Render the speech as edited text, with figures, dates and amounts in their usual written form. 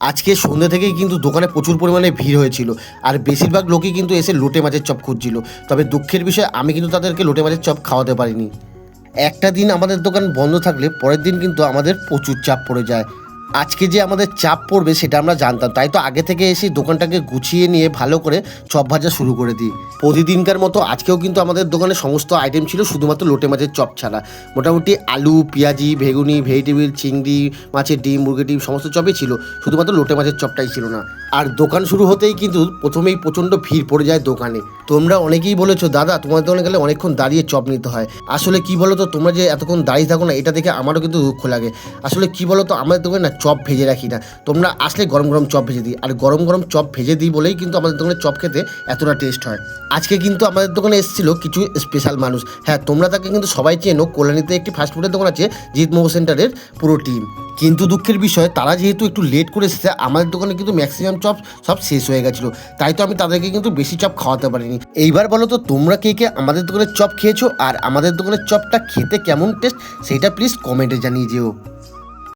আজকে সন্ধ্যে থেকেই কিন্তু দোকানে প্রচুর পরিমাণে ভিড় হয়েছিল, আর বেশিরভাগ লোকই কিন্তু এসে লোটে মাছের চপ খুঁজছিল। তবে দুঃখের বিষয়, আমি কিন্তু তাদেরকে লোটে মাছের চপ খাওয়াতে পারিনি। একটা দিন আমাদের দোকান বন্ধ থাকলে পরের দিন কিন্তু আমাদের প্রচুর চাপ পড়ে যায়। আজকে যে আমাদের চাপ পড়বে সেটা আমরা জানতাম, তাই তো আগে থেকে এসে দোকানটাকে গুছিয়ে নিয়ে ভালো করে চপ ভাজা শুরু করে দিই। প্রতিদিনকার মতো আজকেও কিন্তু আমাদের দোকানে সমস্ত আইটেম ছিল, শুধুমাত্র লোটে মাছের চপ ছাড়া। মোটামুটি আলু, পেঁয়াজি, বেগুনি, ভেজিটেবিল, চিংড়ি, মাছের ডিম, মুরগির ডিম সমস্ত চপই ছিল, শুধুমাত্র লোটে মাছের চপটাই ছিল না। আর দোকান শুরু হতেই কিন্তু প্রথমেই প্রচণ্ড ভিড় পড়ে যায় দোকানে। তোমরা অনেকেই বলেছো, দাদা তোমাদের দোকানে গেলে অনেকক্ষণ দাঁড়িয়ে চপ নিতে হয়। আসলে কি বলো তো, তোমরা যে এতক্ষণ দাঁড়িয়ে থাকো না, এটা দেখে আমারও কিন্তু দুঃখ লাগে। আসলে কি বলো তো, আমাদের দোকানে না চপ ভেজে রাখি না, তোমরা আসলে গরম গরম চপ ভেজে দিই, আর গরম গরম চপ ভেজে দিই বলেই কিন্তু আমাদের দোকানে চপ খেতে এতটা টেস্ট হয়। আজকে কিন্তু আমাদের দোকানে এসেছিলো কিছু স্পেশাল মানুষ। হ্যাঁ, তোমরা তাকে কিন্তু সবাই চেনো, কল্যাণীতে একটি ফাস্টফুডের দোকান আছে, জিৎ মোমো সেন্টারের পুরো টিম। কিন্তু দুঃখের বিষয়, তারা যেহেতু একটু লেট করে এসেছে, আমাদের দোকানে কিন্তু ম্যাক্সিমাম চপ সব শেষ হয়ে গেছিলো, তাই তো আমি তাদেরকে কিন্তু বেশি চপ খাওয়াতে পারিনি। এইবার বলো তো, তোমরা কে কে আমাদের দোকানের চপ খেয়েছো, আর আমাদের দোকানের চপটা খেতে কেমন টেস্ট সেটা প্লিজ কমেন্টে জানিয়ে যেও।